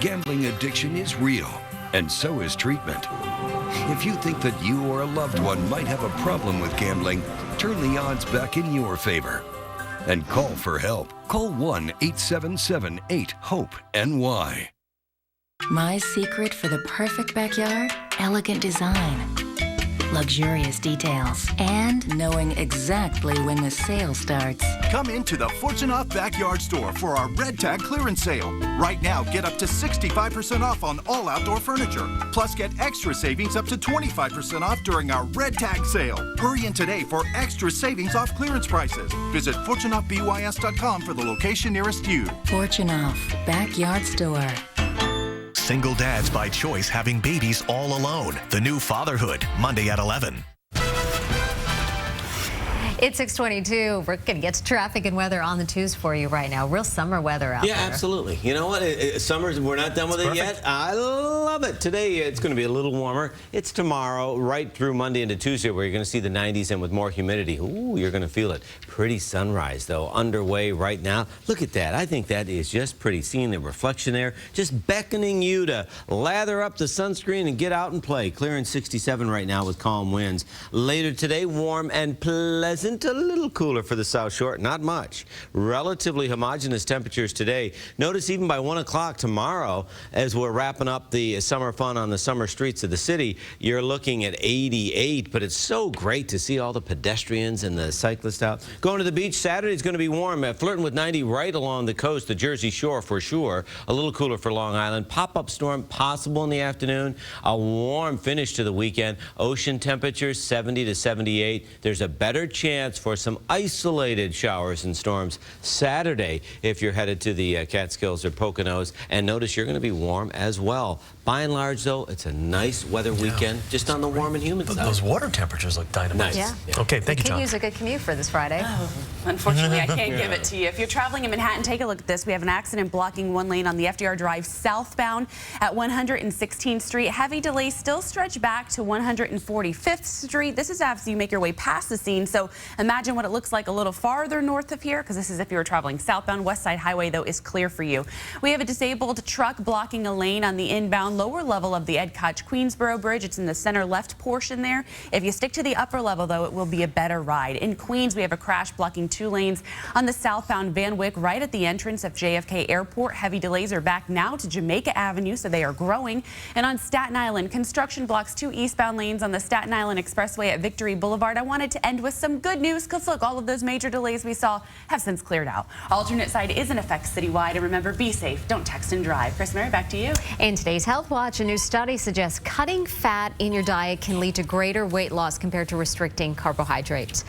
Gambling addiction is real, and so is treatment. If you think that you or a loved one might have a problem with gambling, turn the odds back in your favor and call for help. Call 1-877-8-HOPE-NY. My secret for the perfect backyard? Elegant design, luxurious details, and knowing exactly when the sale starts. Come into the Fortune Off Backyard Store for our Red Tag clearance sale. Right now, get up to 65% off on all outdoor furniture. Plus, get extra savings up to 25% off during our Red Tag sale. Hurry in today for extra savings off clearance prices. Visit FortuneOffBYS.com for the location nearest you. Fortune Off Backyard Store. Single dads by choice having babies all alone. The new fatherhood, Monday at 11. It's 6:22. We're going to get to traffic and weather on the twos for you right now. Real summer weather out there. Yeah, absolutely. You know what? Summer's, we're not done with it yet. I love it. Today, it's going to be a little warmer. It's tomorrow, right through Monday into Tuesday, where you're going to see the 90s and with more humidity. Ooh, you're going to feel it. Pretty sunrise, though, underway right now. Look at that. I think that is just pretty. Seeing the reflection there, just beckoning you to lather up the sunscreen and get out and play. Clearing 67 right now with calm winds. Later today, warm and pleasant. A little cooler for the South Shore, not much. Relatively homogeneous temperatures today. Notice even by 1 o'clock tomorrow, as we're wrapping up the summer fun on the summer streets of the city, you're looking at 88, but it's so great to see all the pedestrians and the cyclists out. Going to the beach Saturday is going to be warm, flirting with 90 right along the coast, the Jersey Shore for sure. A little cooler for Long Island. Pop-up storm possible in the afternoon. A warm finish to the weekend. Ocean temperatures 70 to 78. There's a better chance for some isolated showers and storms Saturday if you're headed to the Catskills or Poconos. And notice you're going to be warm as well. By and large, though, it's a nice weather weekend, just on the warm and humid side. Those water temperatures look dynamite. Nice. Yeah. Okay, thank you, John. Could use a good commute for this Friday. Oh, unfortunately, I can't give it to you. If you're traveling in Manhattan, take a look at this. We have an accident blocking one lane on the FDR Drive southbound at 116th Street. Heavy delays still stretch back to 145th Street. This is after you make your way past the scene. So imagine what it looks like a little farther north of here, because this is if you were traveling southbound. West Side Highway, though, is clear for you. We have a disabled truck blocking a lane on the inbound lower level of the Ed Koch Queensboro Bridge. It's in the center left portion there. If you stick to the upper level, though, it will be a better ride. In Queens, we have a crash blocking 2 lanes on the southbound Van Wyck right at the entrance of JFK Airport. Heavy delays are back now to Jamaica Avenue, so they are growing. And on Staten Island, construction blocks 2 eastbound lanes on the Staten Island Expressway at Victory Boulevard. I wanted to end with some good news, because look, all of those major delays we saw have since cleared out. Alternate side is in effect citywide, and remember, be safe, don't text and drive. Chris Mary, back to you. In today's Health Watch, a new study suggests cutting fat in your diet can lead to greater weight loss compared to restricting carbohydrates.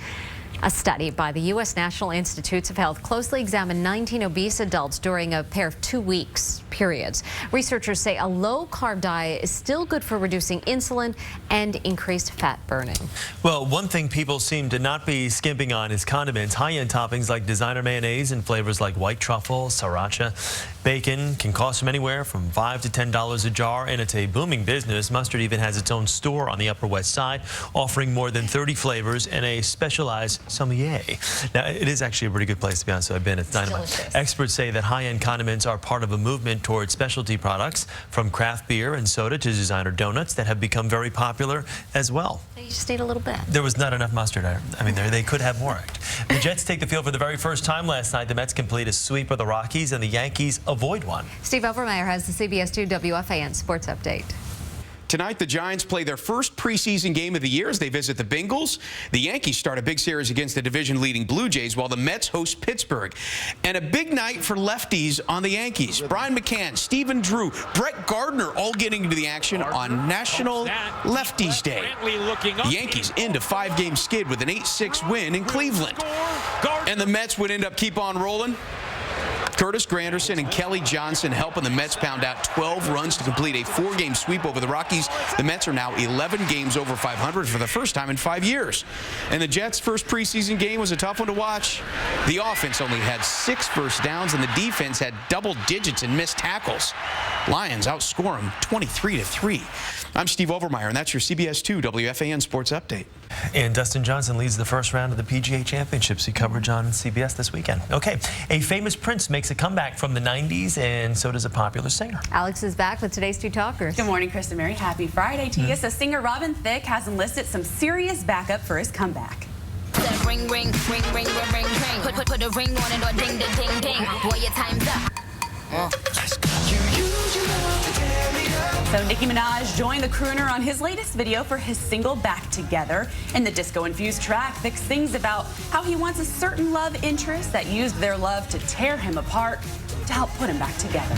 A study by the U.S. National Institutes of Health closely examined 19 obese adults during a pair of 2 weeks periods. Researchers say a low-carb diet is still good for reducing insulin and increased fat burning. Well, one thing people seem to not be skimping on is condiments. High-end toppings like designer mayonnaise and flavors like white truffle, sriracha. Bacon can cost them anywhere from $5 to $10 a jar, and it's a booming business. Mustard even has its own store on the Upper West Side, offering more than 30 flavors and a specialized sommelier. Now, it is actually a pretty good place, to be honest. I've been. It's dynamite. Delicious. Experts say that high-end condiments are part of a movement towards specialty products, from craft beer and soda to designer donuts that have become very popular as well. You just ate a little bit. There was not enough mustard. I mean, they could have more. The Jets take the field for the very first time last night. The Mets complete a sweep of the Rockies, and the Yankees avoid one. Steve Overmeyer has the CBS 2 WFAN Sports Update. Tonight, the Giants play their first preseason game of the year as they visit the Bengals. The Yankees start a big series against the division-leading Blue Jays, while the Mets host Pittsburgh. And a big night for lefties on the Yankees. Brian McCann, Stephen Drew, Brett Gardner all getting into the action on National Lefties Day. The Yankees end a 5-game skid with an 8-6 win in Cleveland. And the Mets would end up keep on rolling. Curtis Granderson and Kelly Johnson helping the Mets pound out 12 runs to complete a 4-game sweep over the Rockies. The Mets are now 11 games over 500 for the first time in 5 years. And the Jets' first preseason game was a tough one to watch. The offense only had 6 first downs, and the defense had double digits in missed tackles. Lions outscore them 23-3. I'm Steve Overmeyer, and that's your CBS 2 WFAN Sports Update. And Dustin Johnson leads the first round of the PGA Championships. He coverage on CBS this weekend. Okay, a famous prince makes a comeback from the 90s, and so does a popular singer. Alex is back with today's two talkers. Good morning, Chris and Mary. Happy Friday to you. So singer Robin Thicke has enlisted some serious backup for his comeback. Ring, ring, ring, ring, ring, ring, ring. Put a ring on it or ding, ding, ding, ding. Boy, your time's up. So Nicki Minaj joined the crooner on his latest video for his single Back Together. In the disco-infused track, Thicke sings about how he wants a certain love interest that used their love to tear him apart to help put him back together.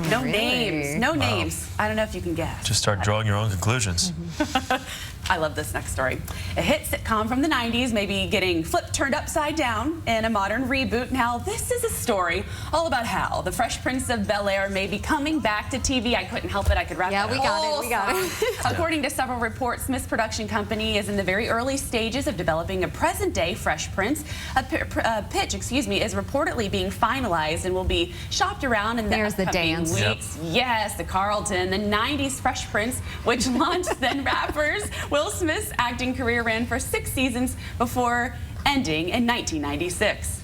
No names, no names. I don't know if you can guess. Just start drawing your own conclusions. I love this next story. A hit sitcom from the 90s may be getting flipped, turned upside down in a modern reboot. Now, this is a story all about how the Fresh Prince of Bel-Air may be coming back to TV. I couldn't help it. I could wrap that we got it. According to several reports, Smith's production company is in the very early stages of developing a present-day Fresh Prince. A pitch, is reportedly being finalized and will be shopped around in the upcoming weeks. Yep. Yes, the Carlton, the 90s Fresh Prince, which launched then rappers. Will Smith's acting career ran for 6 seasons before ending in 1996.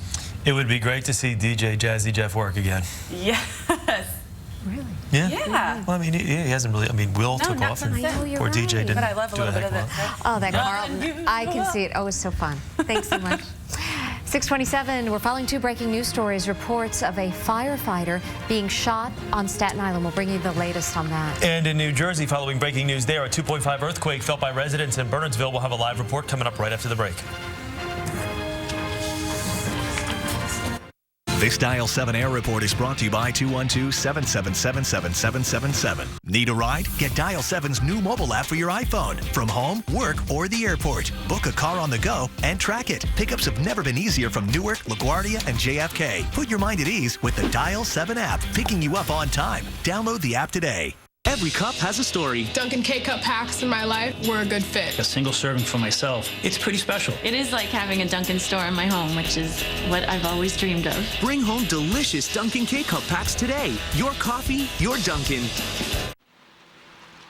It would be great to see DJ Jazzy Jeff work again. Yes. Really? Yeah. Yeah. Well, I mean, he hasn't really. I mean, Will took off, and poor DJ didn't. But I love a little bit of it. Oh, that Carlton. I can see it. Oh, it's so fun. Thanks so much. 6:27, we're following 2 breaking news stories. Reports of a firefighter being shot on Staten Island. We'll bring you the latest on that. And in New Jersey, following breaking news there, a 2.5 earthquake felt by residents in Bernardsville. We'll have a live report coming up right after the break. This Dial 7 Air Report is brought to you by 212-777-7777. Need a ride? Get Dial 7's new mobile app for your iPhone. From home, work, or the airport. Book a car on the go and track it. Pickups have never been easier from Newark, LaGuardia, and JFK. Put your mind at ease with the Dial 7 app, picking you up on time. Download the app today. Every cup has a story. Dunkin' K-Cup packs in my life were a good fit. A single serving for myself. It's pretty special. It is like having a Dunkin' store in my home, which is what I've always dreamed of. Bring home delicious Dunkin' K-Cup packs today. Your coffee, your Dunkin'.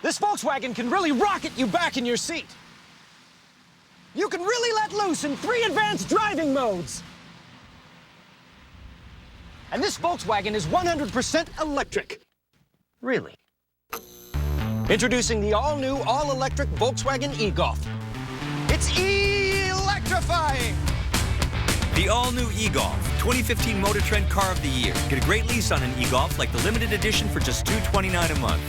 This Volkswagen can really rocket you back in your seat. You can really let loose in 3 advanced driving modes. And this Volkswagen is 100% electric. Really. Introducing the all-new, all-electric Volkswagen e-Golf. It's electrifying! The all-new e-Golf, 2015 Motor Trend Car of the Year. Get a great lease on an e-Golf like the limited edition for just $229 a month.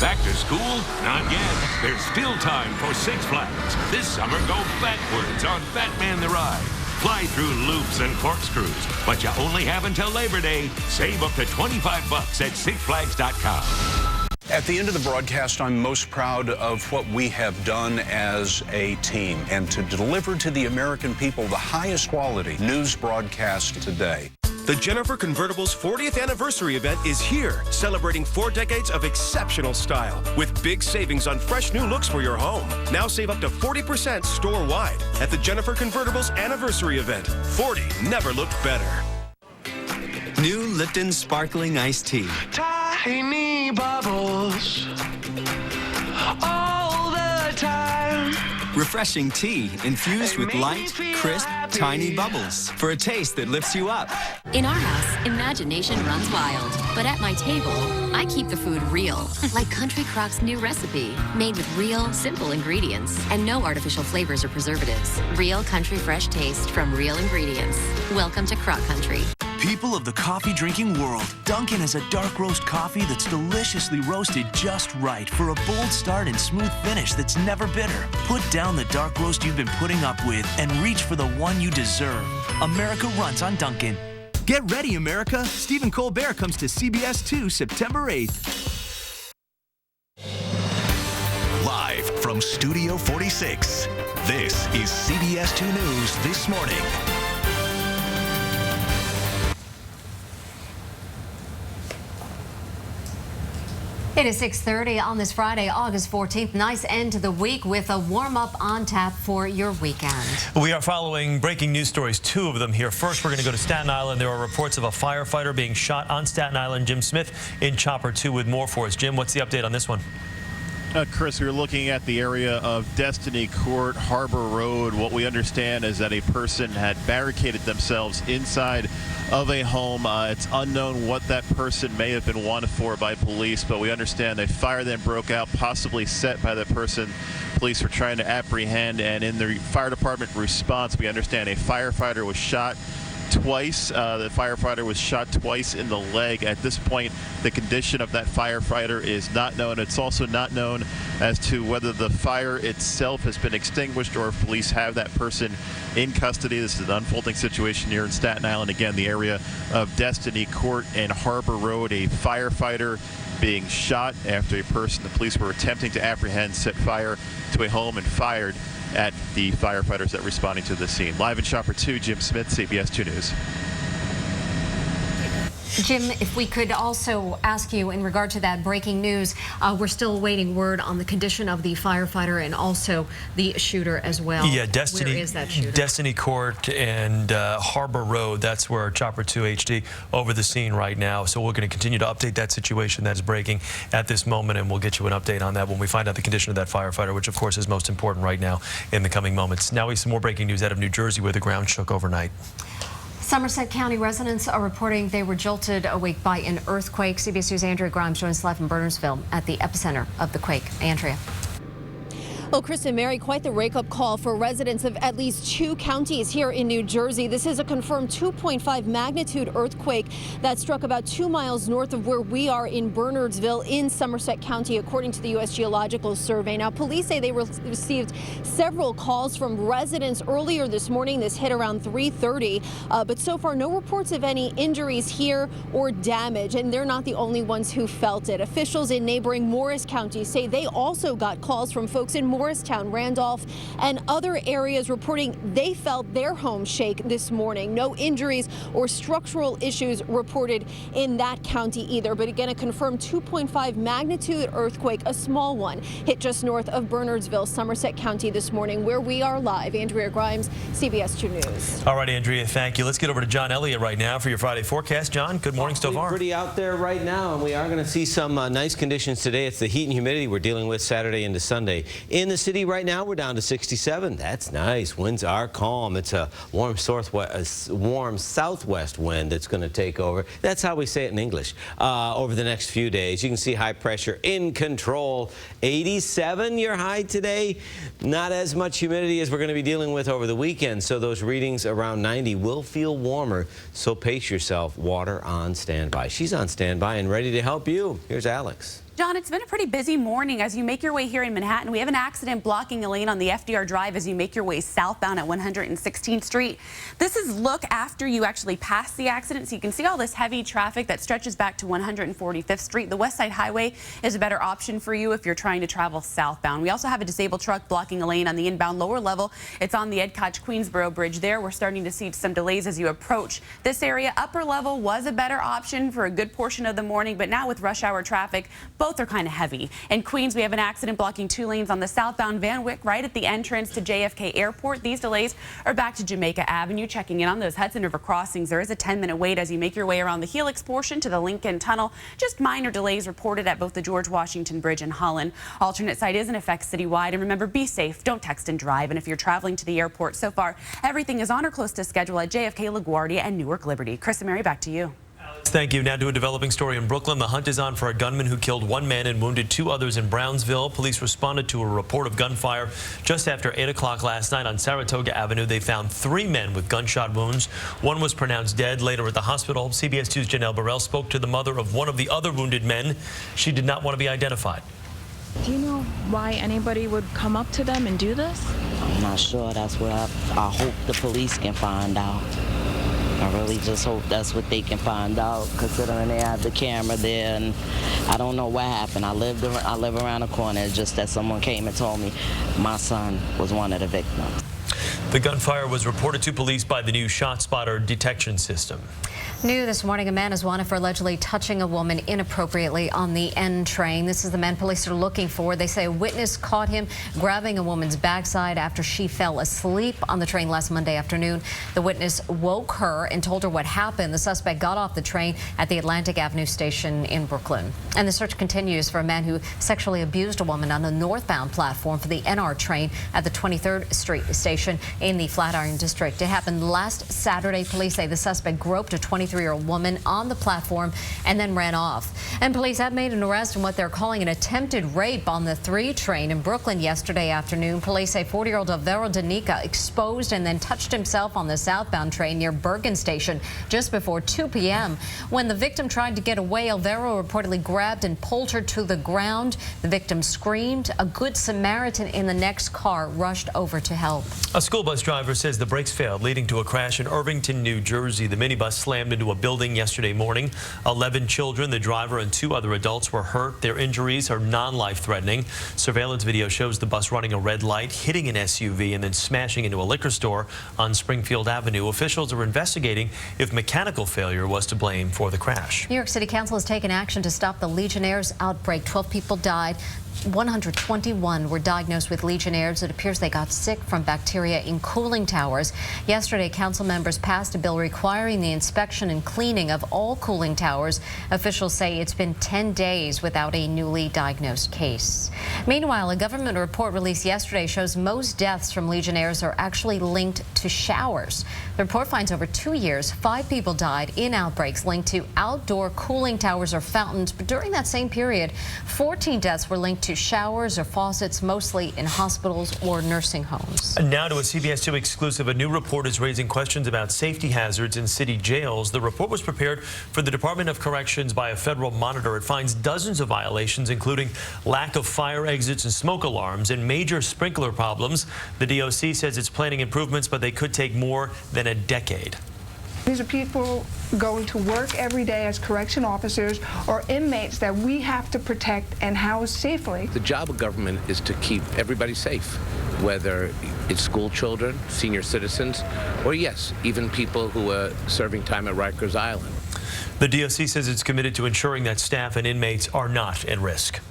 Back to school? Not yet. There's still time for Six Flags. This summer, go backwards on Batman the Ride. Fly through loops and corkscrews, but you only have until Labor Day. Save up to $25 at SixFlags.com. At the end of the broadcast, I'm most proud of what we have done as a team and to deliver to the American people the highest quality news broadcast today. The Jennifer Convertible's 40th anniversary event is here, celebrating 4 decades of exceptional style with big savings on fresh new looks for your home. Now save up to 40% store-wide at the Jennifer Convertible's anniversary event. 40 never looked better. New Lipton Sparkling Iced Tea. Tiny bubbles all the time. Refreshing tea infused with light, crisp, tiny bubbles for a taste that lifts you up. In our house, imagination runs wild. But at my table, I keep the food real. Like Country Croc's new recipe, made with real, simple ingredients and no artificial flavors or preservatives. Real country fresh taste from real ingredients. Welcome to Croc Country. People of the coffee drinking world, Dunkin' has a dark roast coffee that's deliciously roasted just right for a bold start and smooth finish that's never bitter. Put down the dark roast you've been putting up with and reach for the one you deserve. America runs on Dunkin'. Get ready, America. Stephen Colbert comes to CBS 2 September 8th. Live from Studio 46, this is CBS 2 News This Morning. It is 6:30 on this Friday, August 14th. Nice end to the week with a warm-up on tap for your weekend. We are following breaking news stories, two of them here. First, we're going to go to Staten Island. There are reports of a firefighter being shot on Staten Island. Jim Smith in Chopper 2 with more for us. Jim, what's the update on this one? Chris, we're looking at the area of Destiny Court, Harbor Road. What we understand is that a person had barricaded themselves inside of a home. It's unknown what that person may have been wanted for by police, but we understand a fire then broke out, possibly set by the person police were trying to apprehend. And in the fire department response, we understand a firefighter was shot twice. The firefighter was shot twice in the leg. At this point, the condition of that firefighter is not known. It's also not known as to whether the fire itself has been extinguished or if police have that person in custody. This is an unfolding situation here in Staten Island. Again, the area of Destiny Court and Harbor Road. A firefighter being shot after a person the police were attempting to apprehend set fire to a home and fired at the firefighters that were responding to the scene. Live in Chopper 2, Jim Smith, CBS 2 News. Jim, if we could also ask you in regard to that breaking news, we're still awaiting word on the condition of the firefighter and also the shooter as well. Yeah, Destiny, where is that shooter? Destiny Court and Harbor Road. That's where Chopper 2 HD over the scene right now. So we're going to continue to update that situation that's breaking at this moment, and we'll get you an update on that when we find out the condition of that firefighter, which of course is most important right now in the coming moments. Now we have some more breaking news out of New Jersey where the ground shook overnight. Somerset County residents are reporting they were jolted awake by an earthquake. CBS News' Andrea Grimes joins live in Bernardsville at the epicenter of the quake. Andrea. Well, Chris and Mary, quite the wake-up call for residents of at least 2 counties here in New Jersey. This is a confirmed 2.5 magnitude earthquake that struck about 2 miles north of where we are in Bernardsville in Somerset County, according to the U.S. Geological Survey. Now, police say they received several calls from residents earlier this morning. This hit around 3:30, but so far no reports of any injuries here or damage, and they're not the only ones who felt it. Officials in neighboring Morris County say they also got calls from folks in Morristown, Randolph, and other areas reporting they felt their homes shake this morning. No injuries or structural issues reported in that county either. But again, a confirmed 2.5 magnitude earthquake, a small one, hit just north of Bernardsville, Somerset County this morning, where we are live. Andrea Grimes, CBS 2 News. All right, Andrea, thank you. Let's get over to John Elliott right now for your Friday forecast. John, good morning so far. Pretty out there right now, and we are going to see some nice conditions today. It's the heat and humidity we're dealing with Saturday into Sunday. In the city right now, we're down to 67. That's nice. Winds are calm. It's a warm southwest wind that's going to take over. That's how we say it in English. Over the next few days, you can see high pressure in control. 87 your high today. Not as much humidity as we're going to be dealing with over the weekend, so those readings around 90 will feel warmer. So pace yourself. Water on standby. She's on standby and ready to help you. Here's Alex. John, it's been a pretty busy morning as you make your way here in Manhattan. We have an accident blocking a lane on the FDR Drive as you make your way southbound at 116th Street. This is look after you actually pass the accident, so you can see all this heavy traffic that stretches back to 145th Street. The West Side Highway is a better option for you if you're trying to travel southbound. We also have a disabled truck blocking a lane on the inbound lower level. It's on the Ed Koch Queensboro Bridge there. We're starting to see some delays as you approach this area. Upper level was a better option for a good portion of the morning, but now with rush hour traffic, both are kind of heavy. In Queens, we have an accident blocking 2 lanes on the southbound Van Wyck right at the entrance to JFK Airport. These delays are back to Jamaica Avenue. Checking in on those Hudson River crossings, there is a 10-minute wait as you make your way around the Helix portion to the Lincoln Tunnel. Just minor delays reported at both the George Washington Bridge and Holland. Alternate site is in effect citywide. And remember, be safe. Don't text and drive. And if you're traveling to the airport, so far, everything is on or close to schedule at JFK, LaGuardia, and Newark Liberty. Chris and Mary, back to you. Thank you. Now to a developing story in Brooklyn. The hunt is on for a gunman who killed 1 man and wounded 2 others in Brownsville. Police responded to a report of gunfire just after 8 o'clock last night on Saratoga Avenue. They found 3 men with gunshot wounds. 1 was pronounced dead later at the hospital. CBS 2's Janelle Burrell spoke to the mother of one of the other wounded men. She did not want to be identified. Do you know why anybody would come up to them and do this? I'm not sure. That's what I hope the police can find out. I really just hope that's what they can find out, considering they have the camera there, and I don't know what happened. I live around the corner. It's just that someone came and told me my son was one of the victims. The gunfire was reported to police by the new ShotSpotter detection system. New this morning, a man is wanted for allegedly touching a woman inappropriately on the N train. This is the man police are looking for. They say a witness caught him grabbing a woman's backside after she fell asleep on the train last Monday afternoon. The witness woke her and told her what happened. The suspect got off the train at the Atlantic Avenue station in Brooklyn. And the search continues for a man who sexually abused a woman on the northbound platform for the NR train at the 23rd Street station in the Flatiron District. It happened last Saturday. Police say the suspect groped a 23-year-old woman on the platform and then ran off. And police have made an arrest in what they're calling an attempted rape on the 3 train in Brooklyn yesterday afternoon. Police say 40-year-old Alvaro Danica exposed and then touched himself on the southbound train near Bergen Station just before 2 p.m. When the victim tried to get away, Alvaro reportedly grabbed and pulled her to the ground. The victim screamed. A Good Samaritan in the next car rushed over to help. A school bus driver says the brakes failed, leading to a crash in Irvington, New Jersey. The minibus slammed into a building yesterday morning. 11 children, the driver, and 2 other adults were hurt. Their injuries are non-life-threatening. Surveillance video shows the bus running a red light, hitting an SUV, and then smashing into a liquor store on Springfield Avenue. Officials are investigating if mechanical failure was to blame for the crash. New York City Council has taken action to stop the Legionnaire's outbreak. 12 people died. 121 were diagnosed with Legionnaires. It appears they got sick from bacteria in cooling towers. Yesterday, council members passed a bill requiring the inspection and cleaning of all cooling towers. Officials say it's been 10 days without a newly diagnosed case. Meanwhile, a government report released yesterday shows most deaths from Legionnaires are actually linked to showers. The report finds over 2 years, 5 people died in outbreaks linked to outdoor cooling towers or fountains. But during that same period, 14 deaths were linked to showers or faucets, mostly in hospitals or nursing homes. And now to a CBS 2 exclusive. A new report is raising questions about safety hazards in city jails. The report was prepared for the Department of Corrections by a federal monitor. It finds dozens of violations, including lack of fire exits and smoke alarms and major sprinkler problems. The DOC says it's planning improvements, but they could take more than a decade. These are people going to work every day as correction officers or inmates that we have to protect and house safely. The job of government is to keep everybody safe, whether it's school children, senior citizens, or yes, even people who are serving time at Rikers Island. The DOC says it's committed to ensuring that staff and inmates are not at risk.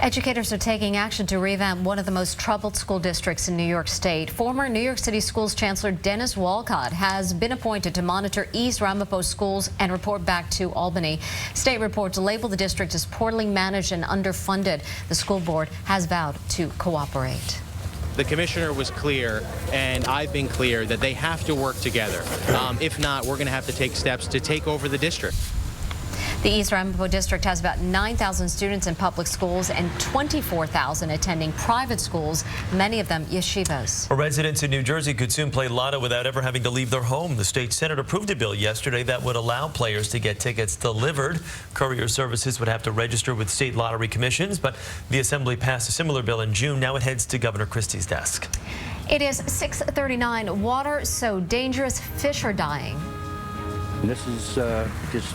Educators are taking action to revamp one of the most troubled school districts in New York State. Former New York City Schools Chancellor Dennis Walcott has been appointed to monitor East Ramapo schools and report back to Albany. State reports label the district as poorly managed and underfunded. The school board has vowed to cooperate. The commissioner was clear, and I've been clear, that they have to work together. If not, we're going to have to take steps to take over the district. The East Ramapo district has about 9,000 students in public schools and 24,000 attending private schools, many of them yeshivas. Residents in New Jersey could soon play lotto without ever having to leave their home. The state Senate approved a bill yesterday that would allow players to get tickets delivered. Courier services would have to register with state lottery commissions, but the Assembly passed a similar bill in June. Now it heads to Governor Christie's desk. It is 6:39. Water so dangerous, fish are dying. This is just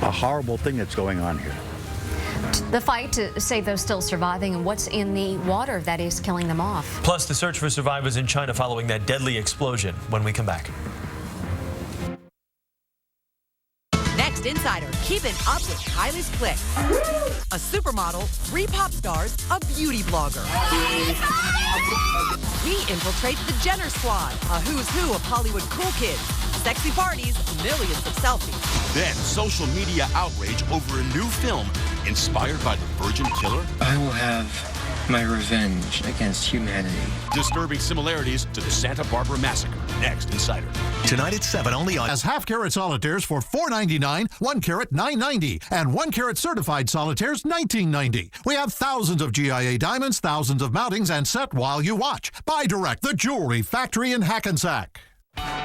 a horrible thing that's going on here. The fight to save those still surviving and what's in the water that is killing them off. Plus, the search for survivors in China following that deadly explosion when we come back. Next Insider, keeping up with Kylie's clicks. A supermodel, 3 pop stars, a beauty blogger. We infiltrate the Jenner squad, a who's who of Hollywood cool kids. Sexy parties, millions of selfies. Then social media outrage over a new film inspired by the Virgin Killer. I will have my revenge against humanity. Disturbing similarities to the Santa Barbara Massacre. Next Insider. Tonight at 7 only on. As half-carat solitaires for $4.99, 1 carat $9.90, and 1 carat certified solitaires $19.90. We have thousands of GIA diamonds, thousands of mountings, and set while you watch. Buy direct, the jewelry factory in Hackensack.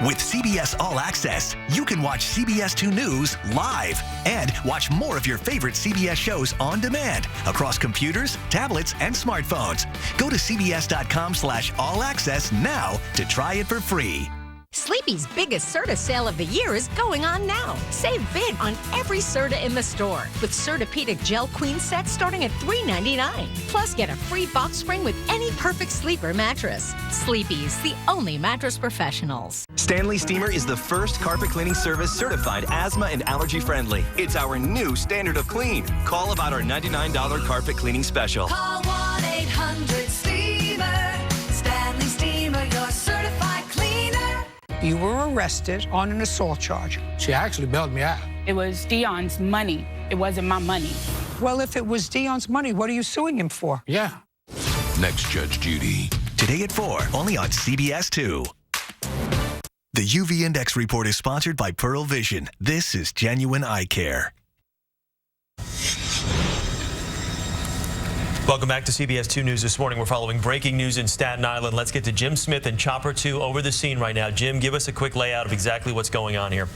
With CBS All Access, you can watch CBS 2 News live and watch more of your favorite CBS shows on demand across computers, tablets, and smartphones. Go to cbs.com/allaccess now to try it for free. Sleepy's biggest Serta sale of the year is going on now. Save big on every Serta in the store with Sertapedic Gel Queen sets starting at $3.99. Plus, get a free box spring with any Perfect Sleeper mattress. Sleepy's, the only mattress professionals. Stanley Steamer is the first carpet cleaning service certified asthma and allergy friendly. It's our new standard of clean. Call about our $99 carpet cleaning special. Call 1-800-STEAMER. Stanley Steamer, your certified cleaner. You were arrested on an assault charge. She actually bailed me out. It was Dion's money. It wasn't my money. Well, if it was Dion's money, what are you suing him for? Yeah. Next, Judge Judy. Today at 4, only on CBS 2. The UV Index Report is sponsored by Pearl Vision. This is genuine eye care. Welcome back to CBS 2 News this morning. We're following breaking news in Staten Island. Let's get to Jim Smith and Chopper 2 over the scene right now. Jim, give us a quick layout of exactly what's going on here.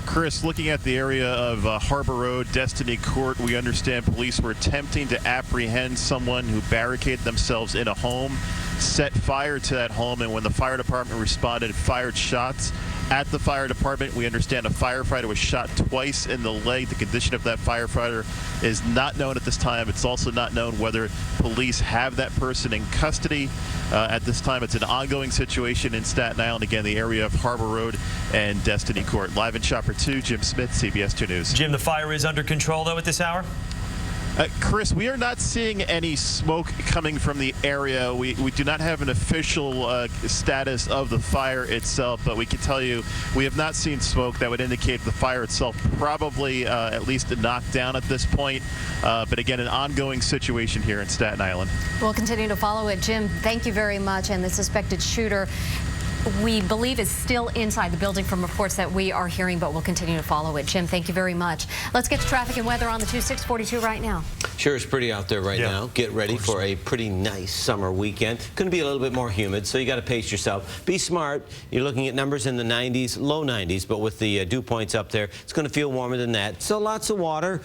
Chris, looking at the area of Harbor Road, Destiny Court, we understand police were attempting to apprehend someone who barricaded themselves in a home, set fire to that home, and when the fire department responded, fired shots at the fire department. We understand a firefighter was shot twice in the leg. The condition of that firefighter is not known at this time. It's also not known whether police have that person in custody. At this time, it's an ongoing situation in Staten Island, again, the area of Harbor Road and Destiny Court. Live in Chopper 2, Jim Smith, CBS 2 News. Jim, the fire is under control, though, at this hour? Chris, we are not seeing any smoke coming from the area. We do not have an official status of the fire itself, but we can tell you we have not seen smoke that would indicate the fire itself probably at least knocked down at this point. But again, an ongoing situation here in Staten Island. We'll continue to follow it. Jim, thank you very much. And the suspected shooter, we believe, is still inside the building from reports that we are hearing, but we'll continue to follow it. Jim, thank you very much. Let's get to traffic and weather on the 2642 right now. Sure, it's pretty out there right now. Get ready for a pretty nice summer weekend. Going to be a little bit more humid, so you got to pace yourself. Be smart. You're looking at numbers in the 90s, low 90s, but with the dew points up there, it's going to feel warmer than that. So lots of water.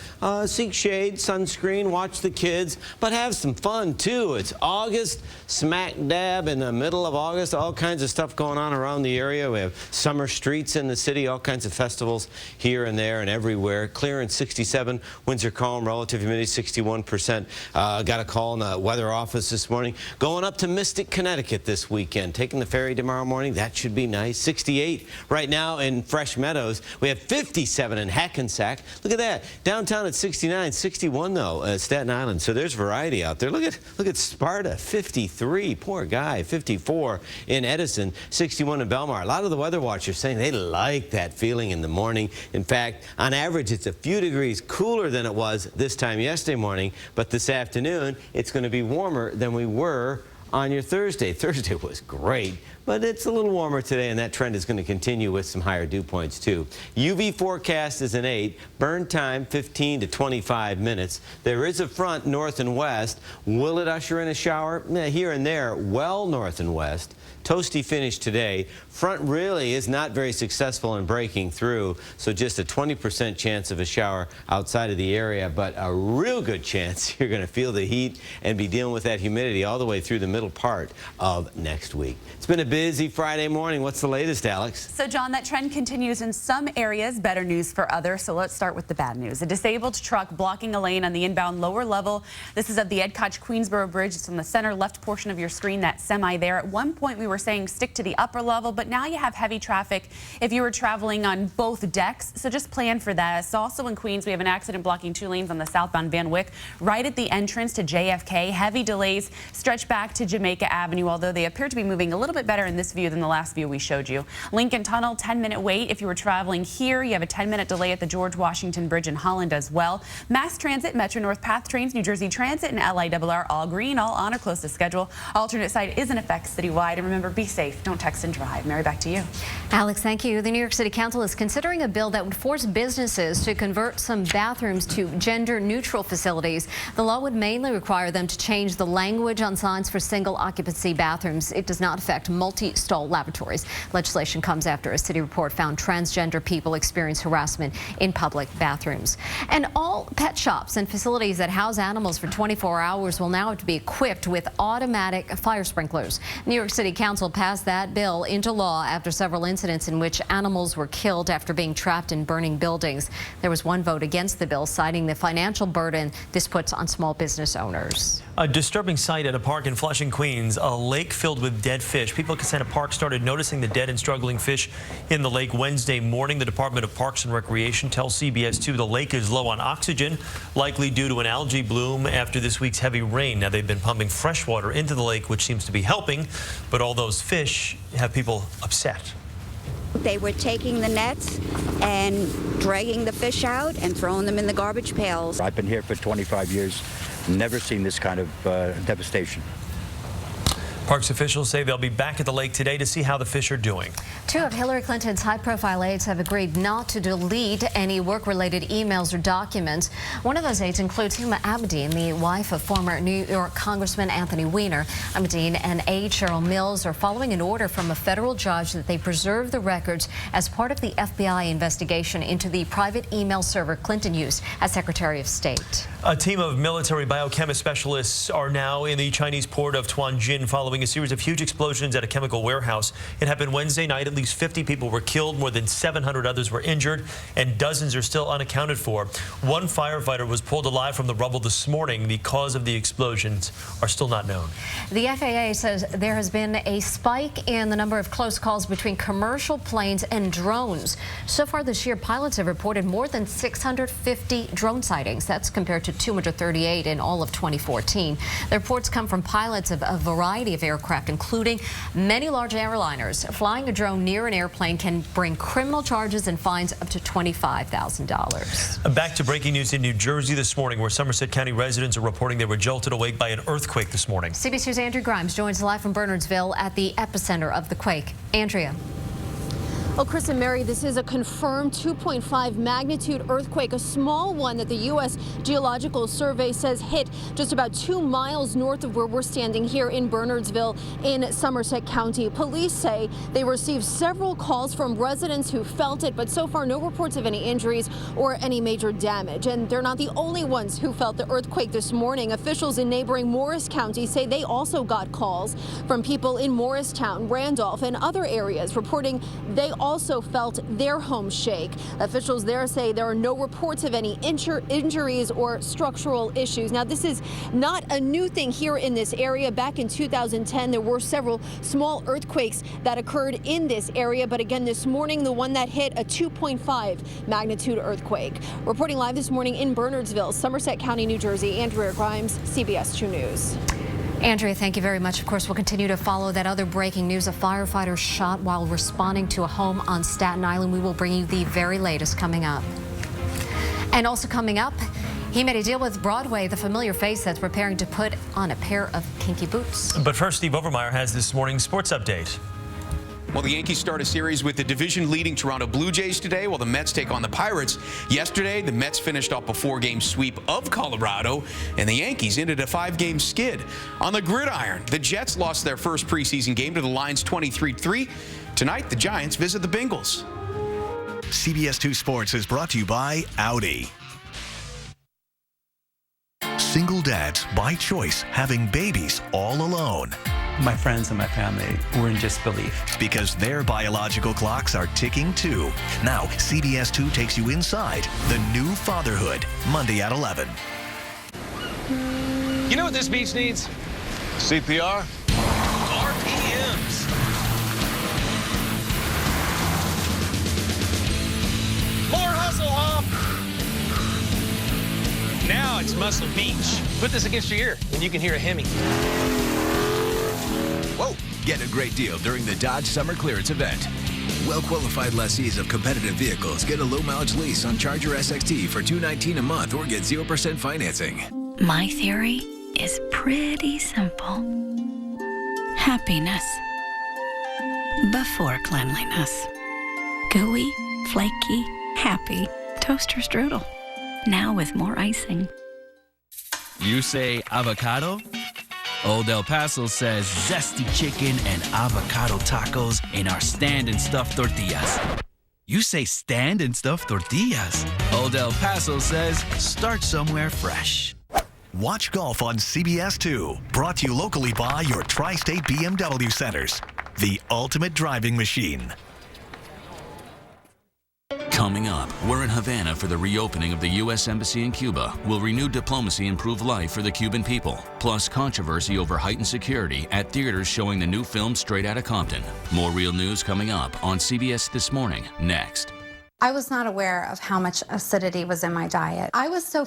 Seek shade, sunscreen, watch the kids, but have some fun, too. It's August, smack dab in the middle of August. All kinds of stuff going on around the area. We have summer streets in the city, all kinds of festivals here and there and everywhere. Clear and 67, winds are calm, relative humidity 61%. Got a call in the weather office this morning. Going up to Mystic, Connecticut this weekend. Taking the ferry tomorrow morning. That should be nice. 68 right now in Fresh Meadows. We have 57 in Hackensack. Look at that. Downtown at 69, 61 though, Staten Island. So there's variety out there. Look at Sparta, 53. Poor guy. 54 in Edison, 61 in Belmar. A lot of the weather watchers saying they like that feeling in the morning. In fact, on average, it's a few degrees cooler than it was this time yesterday morning, but this afternoon, it's going to be warmer than we were on your Thursday. Thursday was great, but it's a little warmer today, and that trend is going to continue with some higher dew points, too. UV forecast is an 8. Burn time, 15 to 25 minutes. There is a front north and west. Will it usher in a shower? Here and there, well north and west. Toasty finish today. Front really is not very successful in breaking through, so just a 20% chance of a shower outside of the area, but a real good chance you're going to feel the heat and be dealing with that humidity all the way through the middle part of next week. It's been a busy Friday morning. What's the latest, Alex? So, John, that trend continues in some areas, better news for others. So let's start with the bad news. A disabled truck blocking a lane on the inbound lower level. This is of the Ed Koch Queensboro Bridge. It's on the center left portion of your screen, that semi there. At one point, we were saying stick to the upper level, but now you have heavy traffic if you were traveling on both decks, so just plan for that. So also in Queens, we have an accident blocking 2 lanes on the southbound Van Wyck right at the entrance to JFK. Heavy delays stretch back to Jamaica Avenue, although they appear to be moving a little bit better in this view than the last view we showed you. Lincoln Tunnel, 10-minute wait. If you were traveling here, you have a 10-minute delay at the George Washington Bridge in Holland as well. Mass Transit, Metro North Path trains, New Jersey Transit, and LIRR all green, all on or close to schedule. Alternate site is in effect citywide, and remember, be safe. Don't text and drive. Mary, back to you. Alex, thank you. The New York City Council is considering a bill that would force businesses to convert some bathrooms to gender-neutral facilities. The law would mainly require them to change the language on signs for single single occupancy bathrooms. It does not affect multi-stall lavatories. Legislation comes after a city report found transgender people experience harassment in public bathrooms. And all pet shops and facilities that house animals for 24 hours will now have to be equipped with automatic fire sprinklers. New York City Council passed that bill into law after several incidents in which animals were killed after being trapped in burning buildings. There was one vote against the bill, citing the financial burden this puts on small business owners. A disturbing sight at a park in Flushing, Queens, a lake filled with dead fish. People at Casana Park started noticing the dead and struggling fish in the lake Wednesday morning. The Department of Parks and Recreation tells CBS2 the lake is low on oxygen, likely due to an algae bloom after this week's heavy rain. Now, they've been pumping fresh water into the lake, which seems to be helping, but all those fish have people upset. They were taking the nets and dragging the fish out and throwing them in the garbage pails. I've been here for 25 years, never seen this kind of devastation. Parks officials say they'll be back at the lake today to see how the fish are doing. Two of Hillary Clinton's high-profile aides have agreed not to delete any work-related emails or documents. One of those aides includes Huma Abedin, the wife of former New York Congressman Anthony Weiner. Abedin and aide Cheryl Mills are following an order from a federal judge that they preserve the records as part of the FBI investigation into the private email server Clinton used as Secretary of State. A team of military biochemist specialists are now in the Chinese port of Tianjin following a series of huge explosions at a chemical warehouse. It happened Wednesday night. At least 50 people were killed, more than 700 others were injured, and dozens are still unaccounted for. One firefighter was pulled alive from the rubble this morning. The cause of the explosions are still not known. The FAA says there has been a spike in the number of close calls between commercial planes and drones. So far this year, pilots have reported more than 650 drone sightings. That's compared to 238 in all of 2014. The reports come from pilots of a variety of aircraft, including many large airliners. Flying a drone near an airplane can bring criminal charges and fines up to $25,000. Back to breaking news in New Jersey this morning, where Somerset County residents are reporting they were jolted awake by an earthquake this morning. CBS News' Andrea Grimes joins live from Bernardsville at the epicenter of the quake. Andrea. Well, Chris and Mary, this is a confirmed 2.5 magnitude earthquake, a small one that the U.S. Geological Survey says hit just about 2 miles north of where we're standing here in Bernardsville in Somerset County. Police say they received several calls from residents who felt it, but so far no reports of any injuries or any major damage. And they're not the only ones who felt the earthquake this morning. Officials in neighboring Morris County say they also got calls from people in Morristown, Randolph, and other areas reporting they also felt their homes shake. Officials there say there are no reports of any injuries or structural issues. Now, this is not a new thing here in this area. Back in 2010, there were several small earthquakes that occurred in this area. But again, this morning, the one that hit a 2.5 magnitude earthquake. Reporting live this morning in Bernardsville, Somerset County, New Jersey, Andrea Grimes, CBS 2 News. Andrea, thank you very much. Of course, we'll continue to follow that other breaking news. A firefighter shot while responding to a home on Staten Island. We will bring you the very latest coming up. And also coming up, he made a deal with Broadway, the familiar face that's preparing to put on a pair of kinky boots. But first, Steve Overmeyer has this morning's sports update. Well, the Yankees start a series with the division-leading Toronto Blue Jays today, while the Mets take on the Pirates. Yesterday, the Mets finished off a 4-game sweep of Colorado, and the Yankees ended a 5-game skid. On the gridiron, the Jets lost their first preseason game to the Lions 23-3. Tonight, the Giants visit the Bengals. CBS 2 Sports is brought to you by Audi. Single dads, by choice, having babies all alone. My friends and my family were in disbelief. Because their biological clocks are ticking too. Now, CBS 2 takes you inside the new fatherhood, Monday at 11. You know what this beach needs? CPR? RPMs. More hustle, Hop. Now it's Muscle Beach. Put this against your ear, and you can hear a Hemi. Whoa! Get a great deal during the Dodge Summer Clearance event. Well-qualified lessees of competitive vehicles get a low-mileage lease on Charger SXT for $219 a month or get 0% financing. My theory is pretty simple. Happiness before cleanliness. Gooey, flaky, happy toaster strudel. Now with more icing. You say avocado? Old El Paso says zesty chicken and avocado tacos in our stand and stuffed tortillas. You say stand and stuffed tortillas. Old El Paso says start somewhere fresh. Watch golf on CBS 2, brought to you locally by your Tri-State BMW Centers, the ultimate driving machine. Coming up, we're in Havana for the reopening of the U.S. Embassy in Cuba. Will renewed diplomacy improve life for the Cuban people? Plus, controversy over heightened security at theaters showing the new film Straight Outta Compton. More real news coming up on CBS This Morning, next. I was not aware of how much acidity was in my diet. I was so